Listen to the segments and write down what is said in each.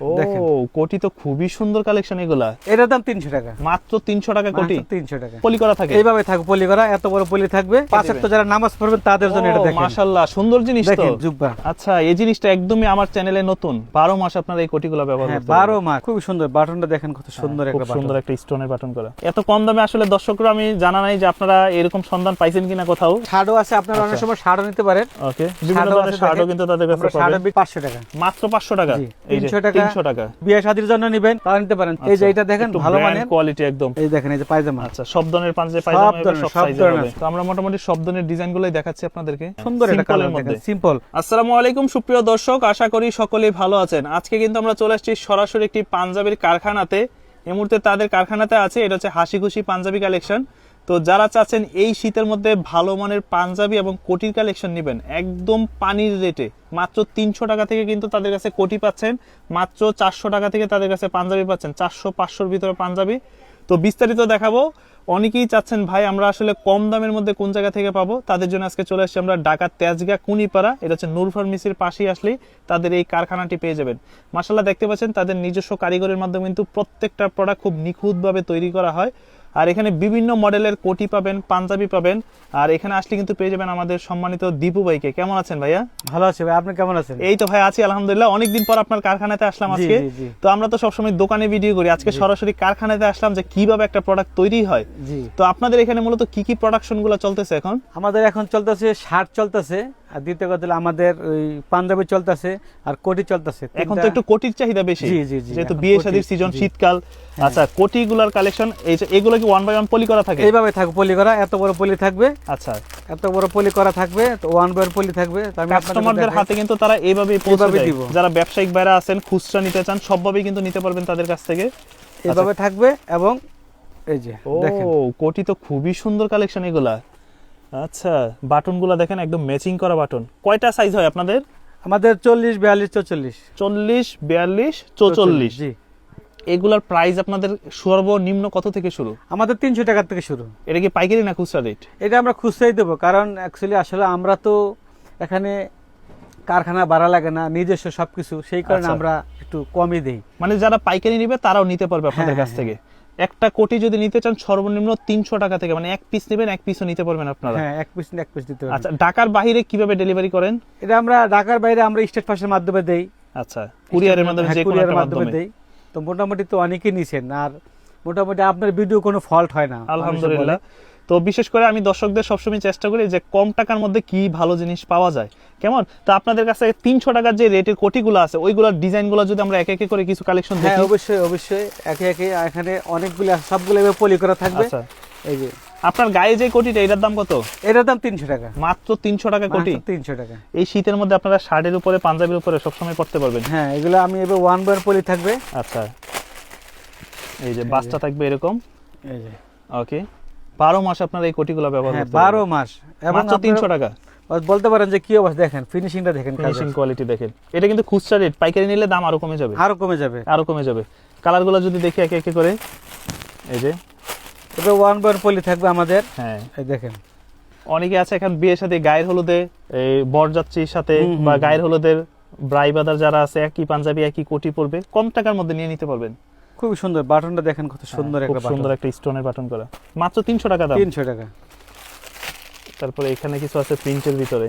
ও কোটি তো খুবই সুন্দর কালেকশন এগুলা। এটার দাম 300 টাকা, মাত্র 300 টাকা কোটি। 300 টাকা পলি করা থাকে, এইভাবে থাকবে পলি করা, এত বড় পলি থাকবে। পাঁচ ওয়াক্ত যারা নামাজ পড়বেন তাদের জন্য এটা দেখেন। মাশাআল্লাহ সুন্দর জিনিস তো দেখেন জুব্বা। আচ্ছা এই জিনিসটা একদমই আমার চ্যানেলে নতুন। 12 মাস আপনারা এই কোটিগুলো ব্যবহার করতে পারবেন। 12 মাস। খুব সুন্দর বাটনটা দেখেন, কত সুন্দর একটা বাটন, সুন্দর একটা স্টোনের বাটন করা। এত কম দামে আসলে দর্শকরা আমি জানা নাই যে আপনারা এরকম সন্ধান পাইছেন কিনা কোথাও। শাড়ও আছে, আপনারা অনেক সময় শাড়ও নিতে পারেন। ওকে, বিভিন্ন ধরনের শাড়ও কিন্তু তাদের কাছে পাবেন। 500 টাকা, মাত্র 500 টাকা। এই যে 300 টাকা বিয়ে শাদীর জন্য নেবেন তাহলে নিতে পারেন। এই যে এটা দেখেন ভালো মানের কোয়ালিটি একদম। এই দেখেন, এই যে পায়জামা। আচ্ছা সব ধরনের পায়জামা এবং সব সাইজের হবে। তো আমরা মোটামুটি সব ধরনের ডিজাইনগুলোই দেখাচ্ছি আপনাদেরকে। সুন্দর একটা কালার দেখেন, সিম্পল। আসসালামু আলাইকুম সুপ্রিয় দর্শক, আশা করি সকলেই ভালো আছেন। আজকে কিন্তু আমরা চলে আসছি সরাসরি একটি পাঞ্জাবির কারখানাতে। এই মুহূর্তে তাদের কারখানাতে আছে, এটা হচ্ছে হাসি খুশি পাঞ্জাবি কালেকশন। তো যারা চাচ্ছেন এই শীতের মধ্যে ভালো মানের পাঞ্জাবি এবং কোটির কালেকশন নেবেন একদম পানির রেটে, মাত্র 300 টাকা থেকে কিন্তু তাদের কাছে কোটি পাচ্ছেন, মাত্র 400 টাকা থেকে তাদের কাছে পাঞ্জাবি পাচ্ছেন, 400-500-র ভিতরে পাঞ্জাবি। তো বিস্তারিত দেখাবো। অনেকেই চাচ্ছেন ভাই আমরা আসলে কম দামের মধ্যে কোন জায়গা থেকে পাবো, তাদের জন্য আজকে চলে আসছি আমরা ঢাকা তেজগাঁ কুনিপাড়া। এটা হচ্ছে নূর ফার্মেসির পাশেই আসলেই তাদের এই কারখানাটি পেয়ে যাবেন। মাশাআল্লাহ দেখতে পাচ্ছেন তাদের নিজস্ব কারিগরের মাধ্যমে কিন্তু প্রত্যেকটা প্রোডাক্ট খুব নিখুঁতভাবে তৈরি করা হয়। আর এখানে বিভিন্ন মডেলের কোটি পাবেন, পাঞ্জাবি পাবেন। আর এখানে আসলে কিন্তু পেয়ে যাবেন আমাদের সম্মানিত দীপু ভাইকে। কেমন আছেন ভাইয়া? ভালো আছি ভাই, আপনি কেমন আছেন? এই তো ভাই আছি আলহামদুলিল্লাহ। অনেকদিন পর আপনার কারখানাতে আসলাম আজকে। তো আমরা তো সবসময় দোকানে ভিডিও করি, আজকে সরাসরি কারখানাতে আসলাম যে কিভাবে একটা প্রোডাক্ট তৈরি হয়। তো আপনাদের এখানে মূলত কি কি প্রোডাকশন গুলো চলতেছে এখন? আমাদের এখন চলতেছে শার্ট চলতেছে, আর দ্বিতীয় কথা হলো আমাদের ওই পাঞ্জাবি চলতেছে, আর কোটি চলতেছে। এখন তো একটু কোটির চাহিদা বেশি, যেহেতু বিয়ে শাদীর সিজন, শীতকাল। আচ্ছা কোটি গুলার কালেকশন এগুলো কি 1 বাই 1 পলি করা থাকে? এইভাবে থাকবে পলি করা, এত বড় পলি থাকবে। আচ্ছা এত বড় পলি করা থাকবে, তো 1 বাই 1 পলি থাকবে। কাস্টমারদের হাতে কিন্তু তারা এইভাবেই পৌঁছে দেয়। যারা ব্যবসায়িক বাইরে আছেন, খুচরা নিতে চান, সবভাবেই কিন্তু নিতে পারবেন তাদের কাছ থেকে। এইভাবে থাকবে। এবং এই যে দেখেন কোটি তো খুবই সুন্দর কালেকশন এগুলা। আচ্ছা বাটনগুলো দেখেন একদম ম্যাচিং করা বাটন। কয়টা সাইজ হয় আপনাদের? আমাদের 40, 42, 44। 40, 42, 44। জি। এগুলার প্রাইস আপনাদের সর্বনিম্ন কত থেকে শুরু? আমাদের 300 টাকা থেকে শুরু। এটা কি পাইকারি না খুচরা রেট? এটা আমরা খুচরাই দেবো, কারণ অ্যাকচুয়ালি আসলে আমরা তো এখানে কারখানা ভাড়া লাগে না, নিজস্ব সবকিছু, সেই কারণে আমরা একটু কমই দেই। মানে যারা পাইকারি নিবে তারাও নিতে পারবে আপনাদের কাছ থেকে। একটা কোটি যদি নিতে চান সর্বনিম্ন 300 টাকা থেকে, মানে এক পিস নেবেন এক পিসও নিতে পারবেন আপনারা। হ্যাঁ, এক পিস দিতে পারবেন। আচ্ছা ঢাকার বাইরে কিভাবে ডেলিভারি করেন? এটা আমরা ঢাকার বাইরে আমরা স্টেট পাসের মাধ্যমে দেই। আচ্ছা কুরিয়ারের মাধ্যমে, যে কোনো একটা মাধ্যমে দেই। তো মোটামুটি তো অনেকেই নিছেন, আর মোটামুটি আপনার ভিডিও কোনো ফল্ট হয় না আলহামদুলিল্লাহ। তো বিশেষ করে আমি দর্শকদের সবসময় চেষ্টা করি যে কম টাকার মধ্যে কি ভালো জিনিস পাওয়া যায়। কেমন তো আপনাদের কাছে 300 টাকার যে রেটের কোটিগুলো আছে ওইগুলোর ডিজাইনগুলো যদি আমরা এক এক করে কিছু কালেকশন দেখি? হ্যাঁ অবশ্যই একে একে। এখানে অনেকগুলো সবগুলো পলি করা থাকবে। আচ্ছা এই যে আপনার গায়ে যে কোটিটা, এটার দাম কত? এটার দাম 300 টাকা, মাত্র 300 টাকা কোটি। 300 টাকা। এই শীতের মধ্যে আপনারা শার্টের উপরে, পাঞ্জাবির উপরে সবসময় পড়তে পারবেন। হ্যাঁ এগুলো আমি এবার 1 বাই 1 পলি থাকবে। আচ্ছা এই যে বাসটা থাকবে এরকম। এই যে ওকে, 12 মাস আপনারা এই কোটিগুলো ব্যবহার করতে পারবেন। 12 মাস এবং মাত্র 300 টাকা। বলতে পারেন যে কি অবস্থা, দেখেন ফিনিশিংটা দেখেন, ফিনিশিং কোয়ালিটি দেখেন। এটা কিন্তু খুচরা রেট, পাইকারি নিলে দাম আরো কমে যাবে, আরো কমে যাবে। কালারগুলো যদি দেখি এক এক করে, এই যে এটা 1 বাই 1 পলি থাকবে আমাদের। হ্যাঁ এই দেখেন অনেকে আছে এখন বিয়ের সাথে গায়ের হলুদে, এই বরযাত্রীর সাথে বা গায়ের হলুদের ব্রাইবাদার যারা আছে, একই পাঞ্জাবি একই কোটি পরবে, কম টাকার মধ্যে নিয়ে নিতে পারবেন। খুব সুন্দর বাটনটা দেখেন, কত সুন্দর একটা বাটন, সুন্দর একটা স্টোনের বাটন করা। মাত্র 300 টাকা দাম। 300 টাকা। তারপরে এখানে কিছু আছে প্রিন্টের ভিতরে।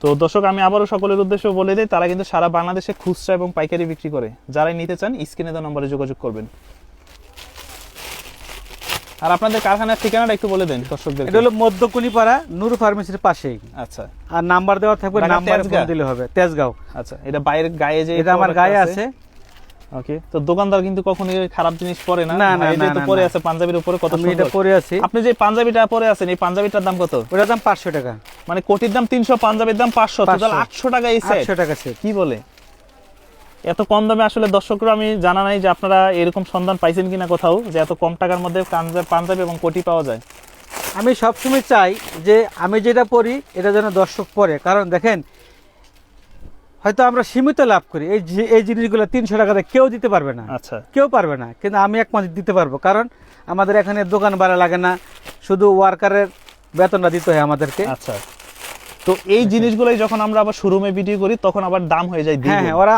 তো দর্শক আমি আবারও সকলের উদ্দেশ্যে বলে দিই, তারা কিন্তু সারা বাংলাদেশে খুচরা এবং পাইকারি বিক্রি করে। যারাই নিতে চান স্ক্রিনে দেওয়া নম্বরে যোগাযোগ করবেন। আর আপনাদের কারখানার ঠিকানাটা একটু বলে দেন দর্শকদের। এটা হলো মধ্য কুনিপাড়া নূর ফার্মেসির পাশেই। আচ্ছা আর নাম্বার দেওয়া থাকবে, নাম্বারে ফোন দিলে হবে। তেজগাঁও। আচ্ছা এটা বাইরে গায়ে যে, এটা আমার গায়ে আছে। ওকে, তো দোকানদার কিন্তু কখনোই খারাপ জিনিস পরে না। এই যে পরে আছে পাঞ্জাবির উপরে, কত সুন্দর। আমি এটা পরে আছি। আপনি যে পাঞ্জাবিটা পরে আছেন, এই পাঞ্জাবিটার দাম কত? ওটার দাম 500 টাকা। মানে কোটির দাম 300, পাঞ্জাবির দাম 500, টোটাল 800 টাকা এই সেট। 800 টাকা সেট। কি বলে এত কম দামে? আসলে দর্শকরা আমি জানা নাই যে আপনারা এরকম সন্ধান পাইছেন কিনা কোথাও, যে এত কম টাকার মধ্যে পাঞ্জাবি এবং কোটি পাওয়া যায়। আমি সবসময় চাই যে আমি যেটা পরি এটা যেন দর্শক পরে, কারণ দেখেন হয়তো আমরা সীমিত লাভ করি। এই জিনিসগুলো 300 টাকাতে কেউ দিতে পারবে না। আচ্ছা কেউ পারবে না, কিন্তু আমি এক মাস দিতে পারবো, কারণ আমাদের এখানে দোকান ভাড়া লাগে না, শুধু ওয়ার্কারের বেতনটা দিতে হয় আমাদেরকে। আচ্ছা তো এই জিনিসগুলোই যখন আমরা আবার শোরুমে বিক্রি করি তখন আবার দাম হয়ে যায় হ্যাঁ দ্বিগুণ। হ্যাঁ, ওরা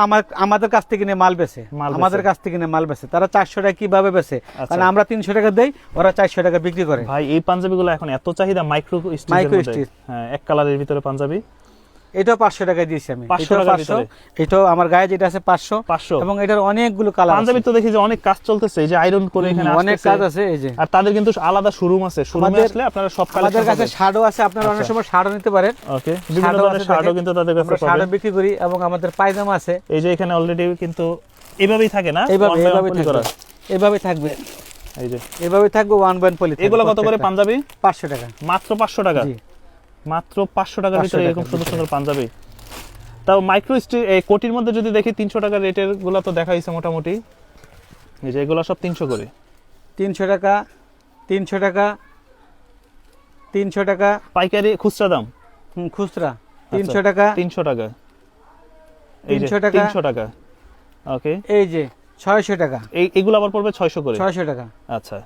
আমাদের কাছ থেকে নিয়ে মাল বেচে, মাল বেচে। আমাদের কাছ থেকে নিয়ে মাল বেচে, তারা 400 টাকা কিভাবে বেচে, আচ্ছা। কারণ আমরা 300 টাকা দেই, ওরা 400 টাকা বিক্রি করে। ভাই এই পাঞ্জাবিগুলো এখন এত চাহিদা মাইক্রো Micro স্টিচ, stitch। হ্যাঁ এক কালারের ভিতরে পাঞ্জাবি, এটাও 500 টাকা দিয়েছি আমি, 500 এটাও টাকার 500, ভিতরে? এটাও আমার গায়ে যেটা আছে 500, 500। এবং এটার অনেকগুলো কালার পাঞ্জাবি তো দেখি যে অনেক কাজ চলতেছে, এই যে আয়রন করে এখানে অনেক আসতেছে। কাজ আছে। এই যে আর তাদের কিন্তু আলাদা শোরুম আছে, শোরুমে আমাদের- আসলে আপনারা সব আমাদের কালেকশন কাছে পাবেন। শাড়ও আছে, আপনারা অনেক আচ্ছা। সময় শাড়ও নিতে পারেন। ওকে, বিভিন্ন শাড়ও ধরনের আছে, শার্টও দেখেন। কিন্তু তাদের কাছে আমরা শাড়ও পাবেন। বিক্রি করি, এবং আমাদের পায়জামা আছে। এই যে এখানে অলরেডি কিন্তু এইভাবেই থাকে না, এইভাবে one by one এইভাবে poly থাকবে, করা। এইভাবে থাকবে, এই যে এইভাবে থাকবে, 1 বাই পলি। এগুলো কত করে পাঞ্জাবি? 500 টাকা। মাত্র 500 টাকা। জি, মাত্র 500 টাকার 500 ভিতরে টাকার এরকম সুন্দর ভিতরে। সুন্দর পাঞ্জাবি। তাও মাইক্রো স্টিচ এই কোটির মধ্যে যদি দেখি 300 টাকার রেটের গুলো তো দেখা হয়েছে মোটামুটি। এই যে এগুলো সব 300 করে। 300 টাকা, 300 টাকা, 300 টাকা, পাইকারি খুচরা দাম খুচরা 300 টাকা, 300 টাকা। এই যে 300 টাকা। 300 টাকা। ওকে, এই যে 600 টাকা, এগুলো আবার পড়বে 600 করে। 600 টাকা, আচ্ছা,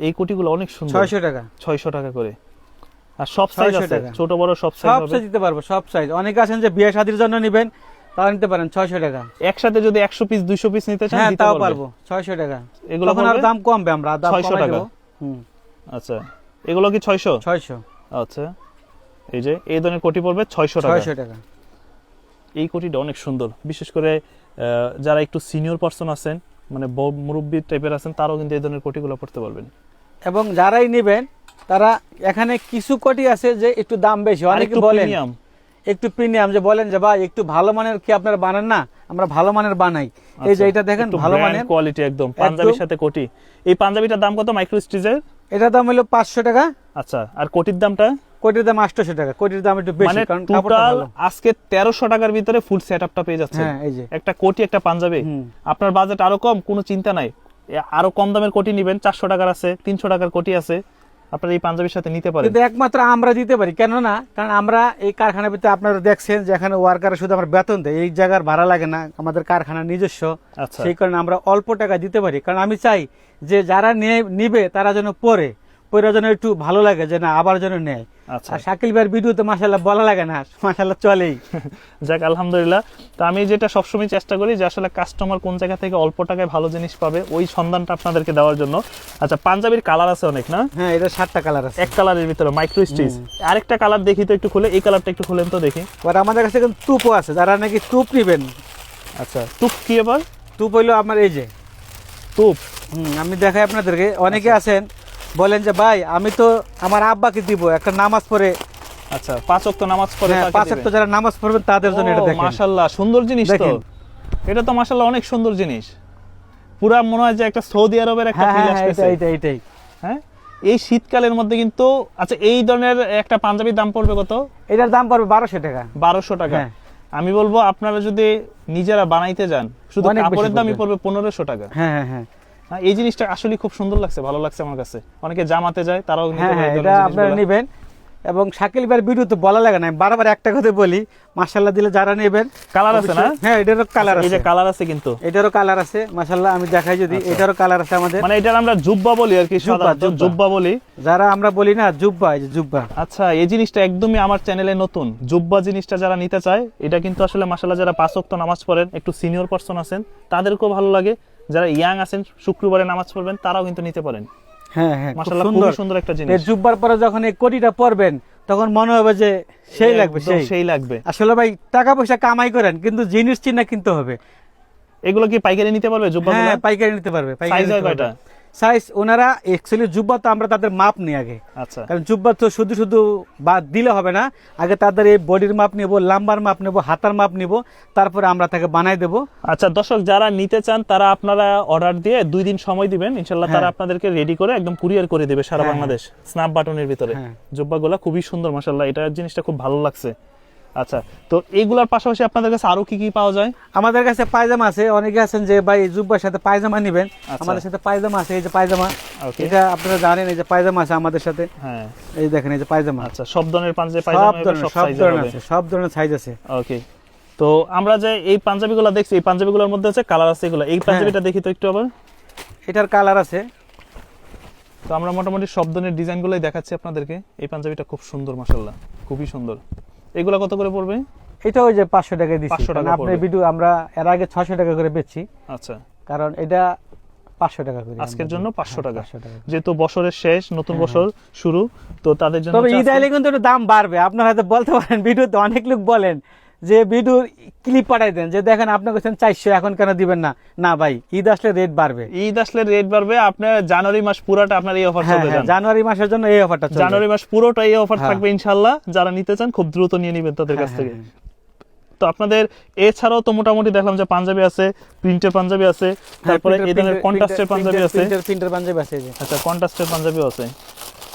এই কোটিগুলো অনেক সুন্দর। 600 টাকা, 600 টাকা করে। আর সব সাইজ 600 আছে, টাকা। ছোট বড় সব সাইজ সব হবে। সাইজ দিতে পারবো, সব সাইজ। অনেকে আছেন যে বিয়ে শাদীর জন্য নেবেন, তারা নিতে পারেন 600 টাকা। একসাথে যদি 100 পিস 200 পিস নিতে চান হ্যাঁ, দিতে তাও পারবে। পারবো 600 টাকা। এগুলো তখন আর পড়বে দাম কমবে, আমরা দাম 600 কমাই টাকা। দেবো। আচ্ছা, এগুলো কি 600? 600, আচ্ছা, এই যে এই ধরনের কোটি পড়বে 600 টাকা। 600 টাকা। এই কোটিটা অনেক সুন্দর, বিশেষ করে যারা একটু সিনিয়র পারসন আছেন, মানে মুরব্বী টাইপের আছেন, তারাও কিন্তু এই ধরনের কোটিগুলো পড়তে পারবেন। এবং যারাই নেবেন, তারা এখানে কিছু কোটি আছে যে একটু দাম বেশি, আর অনেকে একটু বলেন প্রিমিয়াম। একটু প্রিমিয়াম, যে বলেন যে ভাই একটু ভালো মানের কি আপনারা বানান না, আমরা ভালো মানের বানাই। এই যে এটা দেখেন, ভালো মানের কোয়ালিটি একদম, পাঞ্জাবির সাথে কোটি। এই পাঞ্জাবিটার দাম কত মাইক্রো স্টিচের? এটার দাম হলো 500 টাকা, আচ্ছা, আর কোটির দামটা? কোটির দাম 800 টাকা। কোটির দাম একটু বেশি, মানে কারণ কাপড়টা টোটাল ভালো। আজকে 1300 টাকার ভিতরে ফুল সেটআপটা পেয়ে যাচ্ছে। হ্যাঁ, এই যে একটা কোটি, একটা পাঞ্জাবি। আপনার বাজেট আরো কম, কোনো চিন্তা নাই, আরো কম দামের কোটি নেবেন, 400 টাকার আছে, 300 টাকার কোটি আছে, আপনার এই পাঞ্জাবির সাথে নিতে পারেন। কিন্তু একমাত্র আমরা দিতে পারি, কেন না, কারণ আমরা এই কারখানার ভিতরে আপনারা দেখছেন যে এখানে ওয়ার্কার শুধু আমরা বেতন দেয়, এই জায়গার ভাড়া লাগে না, আমাদের কারখানা নিজস্ব। আচ্ছা, সেই কারণে আমরা অল্প টাকা দিতে পারি, কারণ আমি চাই যে যারা নিবে তারা যেন পরে যেন একটু ভালো লাগে, যে না আবার যেন নেয়। আচ্ছা। আর শাকিল ভাইয়ের ভিডিওতে মাশাআল্লাহ বলা লাগে না, মাশাআল্লাহ চলেই। যাক, আলহামদুলিল্লাহ। তো আমি যেটা সবসময় চেষ্টা করি যে আসলে কাস্টমার কোন জায়গা থেকে অল্প টাকায় ভালো জিনিস পাবে, ওই সন্ধানটা আপনাদেরকে দেওয়ার জন্য। আচ্ছা, পাঞ্জাবির কালার আছে অনেক না? হ্যাঁ, এটা 7টা কালার আছে। এক কালারের ভিতরে মাইক্রো স্টিচ। আরেকটা কালার দেখি তো একটু খুলে, এই কালারটা একটু খুলেন তো দেখি। আর আমাদের কাছে কিন্তু টুপও আছে, যারা নাকি টুপ নিবেন। আচ্ছা, টুপ কি আবার? টুপ হইলো আমার এই যে টুপ। আমি দেখাই আপনাদেরকে। অনেকে আছেন বলেন যে ভাই আমি তো আমার আব্বাকে দিব একটা নামাজ পড়ে। আচ্ছা, 5 ওয়াক্ত নামাজ পড়ে হ্যাঁ, 5 ওয়াক্ত যারা নামাজ পড়বেন তাদের জন্য এটা দেখেন। মাশাআল্লাহ, সুন্দর জিনিস তো। দেখেন। এটা তো মাশাআল্লাহ অনেক সুন্দর জিনিস। পুরা মনে হয় যে একটা সৌদি আরবের একটা হ্যাঁ ফিল হ্যাঁ, আসতেছে। এইটাই। হ্যাঁ, এই শীতকালের মধ্যে কিন্তু। আচ্ছা, এই ধরনের একটা পাঞ্জাবির দাম পড়বে কত? এটার দাম পড়বে 1200 টাকা। 1200 টাকা। হ্যাঁ। আমি বলবো আপনারা যদি নিজেরা বানাইতে যান, শুধু অনেক বেশি কাপড়ের দামই পড়বে। পড়বে 1500 টাকা। হ্যাঁ হ্যাঁ হ্যাঁ হ্যাঁ, এই জিনিসটা আসলে খুব সুন্দর লাগছে, ভালো লাগছে আমার কাছে। অনেকে জামাতে যায়, তারাও নিতে হ্যাঁ পারে হ্যাঁ, এই এটা ধরনের আপনারা জিনিসগুলো। নেবেন। এবং শাকিল ভাইয়ের ভিডিও তো বলা লাগে না, আমি বারবার একটা কথা বলি, মাশাআল্লাহ দিলে যারা নেবেন। কালার আছে না? হ্যাঁ, এটারও কালার এই আছে। যে কালার আছে কিন্তু। এটারও কালার আছে, মাশাআল্লাহ আমি দেখাই যদি। এটারও কালার আছে আমাদের। মানে এটা আমরা জুব্বা বলি আর কি, সাধারণত জুব্বা বলি। যারা আমরা বলি না জুব্বা, এই যে জুব্বা। আচ্ছা, এই জিনিসটা একদমই আমার চ্যানেলে নতুন। জুব্বা জিনিসটা যারা নিতে চায়, এটা কিন্তু আসলে মাশাআল্লাহ যারা 5 ওয়াক্ত নামাজ পড়েন, একটু সিনিয়র পারসন আছেন, তাদেরকেও ভালো লাগে। যারা ইয়াং আছেন, শুক্রবারে নামাজ পড়বেন, তারাও কিন্তু নিতে পারেন। হ্যাঁ হ্যাঁ, মাশাআল্লাহ, সুন্দর খুবই সুন্দর একটা জিনিস। এই জুব্বার পরে যখন এই কোটিটা পরবেন, তখন মনে হবে যে সেই লাগবে, একদম সেই লাগবে। আসলে ভাই টাকা পয়সা কামাই করেন, কিন্তু জিনিস চিন্তা কিনতে হবে। এগুলো কি পাইকারি নিতে পারবে জুব্বাগুলো? হ্যাঁ, পাইকারি নিতে পারবে। সাইজ হয় কয়টা? সাইজ ওনারা অ্যাকচুয়ালি জুব্বা তো আমরা তাদের মাপ নিই আগে। আচ্ছা, কারণ জুব্বা তো শুধু শুধু বাদ দিলে হবে না, আগে তাদের এই বডির মাপ নেব, লাম্বার মাপ নেব, হাতার মাপ নেব, তারপরে আমরা তাকে বানাই দেব। আচ্ছা দর্শক, যারা নিতে চান তারা আপনারা অর্ডার দিয়ে 2 দিন সময় দিবেন, ইনশাআল্লাহ তারা হ্যাঁ। আপনাদেরকে রেডি করে একদম কুরিয়ার করে দেবে সারা হ্যাঁ, বাংলাদেশ, স্ন্যাপ বাটনের ভিতরে। হ্যাঁ। জুব্বাগুলো খুবই সুন্দর মাশাআল্লাহ, এটা জিনিসটা খুব ভালো লাগছে। আচ্ছা, তো এইগুলোর পাশাপাশি আপনাদের কাছে আরো কি কি পাওয়া যায়? আমাদের কাছে পায়জামা আছে। অনেকে আছেন যে ভাই জুব্বার সাথে পায়জামা নেবেন, আচ্ছা। আমাদের সাথে পায়জামা আছে। এই যে পায়জামা, ওকে। এটা আপনারা জানেন, এই যে পায়জামা আছে আমাদের সাথে। হ্যাঁ, এই দেখেন, এই যে পায়জামা। আচ্ছা, সব ধরনের সব পায়জামা হবে, ধরনের সব সব সাইজের ধরনের হবে। আছে, সব ধরনের সাইজ আছে। ওকে, তো আমরা যে এই পাঞ্জাবিগুলো দেখছি, এই পাঞ্জাবিগুলোর মধ্যে আছে কালার আছে এগুলো। এই পাঞ্জাবিটা দেখি তো একটু আবার। এটার কালার আছে, তো আমরা মোটামুটি সব ধরনের ডিজাইনগুলোই দেখাচ্ছি আপনাদেরকে। এই পাঞ্জাবিটা খুব সুন্দর, মাশাআল্লাহ, খুবই সুন্দর। এগুলা কত করে পড়বে? এটা ওই যে 500 টাকা দিচ্ছি, 500 টাকা আপনার পড়বে। ভিডিও আমরা এর আগে 600 টাকা করে বেচছি, আচ্ছা, কারণ এটা 500 টাকা করে আজকের জন্য 500 টাকা, 500 টাকা। যেহেতু বছরের শেষ, নতুন বছর শুরু, তো তাদের জন্য তবে হচ্ছে ঈদ আইলে কিন্তু একটু দাম বাড়বে। আপনারা হয়তো বলতে পারেন, ভিডিওতে অনেক লোক বলেন যে ভিডিওর ক্লিপ পাঠাই দেন, যে দেখেন আপনি বলছেন 400, এখন কেন দিবেন না? না ভাই, ঈদ আসলে রেট বাড়বে। ঈদ আসলে রেট বাড়বে। আপনার জানুয়ারি মাস পুরোটা আপনার এই অফার হ্যাঁ চলবে। হ্যাঁ, জানুয়ারি মাসের জন্য এই অফারটা চলবে। জানুয়ারি মাস পুরোটা এই অফার হ্যাঁ। থাকবে ইনশাআল্লাহ। যারা নিতে চান খুব দ্রুত নিয়ে নেবেন তাদের কাছ হ্যাঁ, থেকে। হ্যাঁ, তো আপনাদের এছাড়াও তো মোটামুটি দেখলাম যে পাঞ্জাবি আছে, প্রিন্টের পাঞ্জাবি আছে, তারপরে এই ধরনের কন্ট্রাস্টের পাঞ্জাবি আছে। প্রিন্টার পাঞ্জাবি আছে এই যে। আচ্ছা, কন্ট্রাস্টের পাঞ্জাবিও আছে।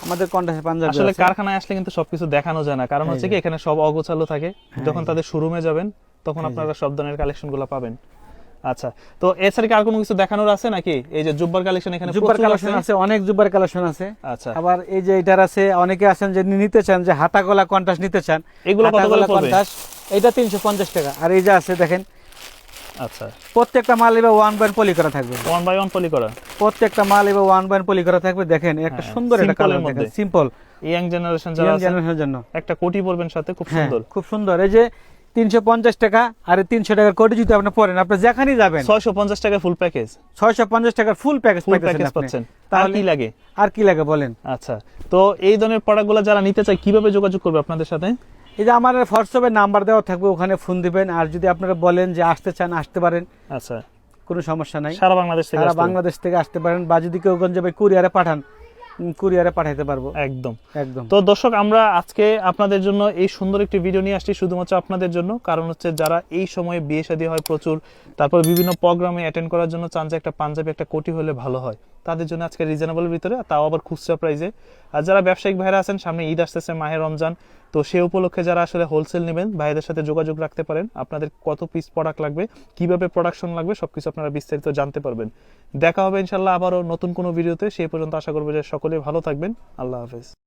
আমাদের কন্ট্রাস্টের পাঞ্জাবি আসলে আছে। কারখানায় আসলে কিন্তু সবকিছু দেখানো যায় না, কারণ এই হচ্ছে যে। কি এখানে সব অগোছালো থাকে। যখন এই যে। তাদের শোরুমে যাবেন তখন এই যে। আপনারা সব ধরনের কালেকশনগুলো পাবেন। আচ্ছা, তো এছাড়া কি আর কোনো কিছু দেখানোর আছে নাকি? এই যে জুব্বার কালেকশন এখানে জুব্বার প্রচুর কালেকশন আছে, অনেক জুব্বার কালেকশন আছে। আচ্ছা, আবার এই যে এটার আছে, অনেকে আছেন যে নিতে চান, যে হাতা গলা কন্ট্রাস্ট নিতে চান। এগুলো কত হাতা করে গলা পড়বে? কন্ট্রাস্ট এটা 350 টাকা। আর এই যে আছে দেখেন, আচ্ছা, প্রত্যেকটা মাল এবার 1 বাই পলি করা থাকবে। 1 বাই 1 পলি করা। প্রত্যেকটা মাল এবার 1 বাই পলি করা থাকবে। দেখেন একটা হ্যাঁ, সুন্দর একটা simple এর কালার, মধ্যে। দেখেন সিম্পল, ইয়াং জেনারেশন যারা ইয়াং আছে জেনারেশনের জন্য। একটা কোটি পরবেন সাথে, খুব হ্যাঁ, সুন্দর। খুব সুন্দর। এই যে 350 টাকা, আর এই 300 টাকার কোটি যদি আপনি পরেন, আপনি যেখানেই যাবেন 650 টাকা ফুল প্যাকেজ, 650 টাকার ফুল প্যাকেজ ফুল প্যাকেজ পাচ্ছেন। আর কি লাগে? আর কি লাগে বলেন? আচ্ছা, তো এই ধরনের প্রোডাক্টগুলো যারা নিতে চায় কিভাবে যোগাযোগ করবে আপনাদের সাথে? এই যে আমার হোয়াটসঅ্যাপে নাম্বার দেওয়া থাকবে, ওখানে ফোন দিবেন। আর যদি আপনারা বলেন যে আসতে চান, আসতে পারেন, আচ্ছা, কোনো সমস্যা নাই। সারা বাংলাদেশ থেকে সারা আসতে হবে? বাংলাদেশ থেকে আসতে পারেন, বা যদি কেউ গঞ্জে ভাই কুরিয়ারে পাঠান, কুরিয়ারে পাঠাইতে পারবো। একদম। একদম। তো দর্শক, আমরা আজকে আপনাদের জন্য এই সুন্দর একটি ভিডিও নিয়ে আসছি শুধুমাত্র আপনাদের জন্য। কারণ হচ্ছে যারা এই সময়ে বিয়ে শাদী হয় প্রচুর, তারপর বিভিন্ন প্রোগ্রামে অ্যাটেন্ড করার জন্য চান যে একটা পাঞ্জাবি, একটা কোটি হলে ভালো হয়, তাদের জন্য আজকে রিজনেবলের ভিতরে, তাও আবার খুচরা প্রাইসে। আর যারা ব্যবসায়িক ভাইরা আছেন, সামনে ঈদ আসতেছে, মাহে রমজান, তো সে উপলক্ষে যারা আসলে হোলসেল নেবেন, ভাইদের সাথে যোগাযোগ রাখতে পারেন। আপনাদের কত পিস প্রোডাক্ট লাগবে, কিভাবে প্রোডাকশন লাগবে, সবকিছু আপনারা বিস্তারিত জানতে পারবেন। দেখা হবে ইনশাল্লাহ আবারও নতুন কোনো ভিডিওতে। সেই পর্যন্ত আশা করবো যে সকলেই ভালো থাকবেন। আল্লাহ হাফেজ।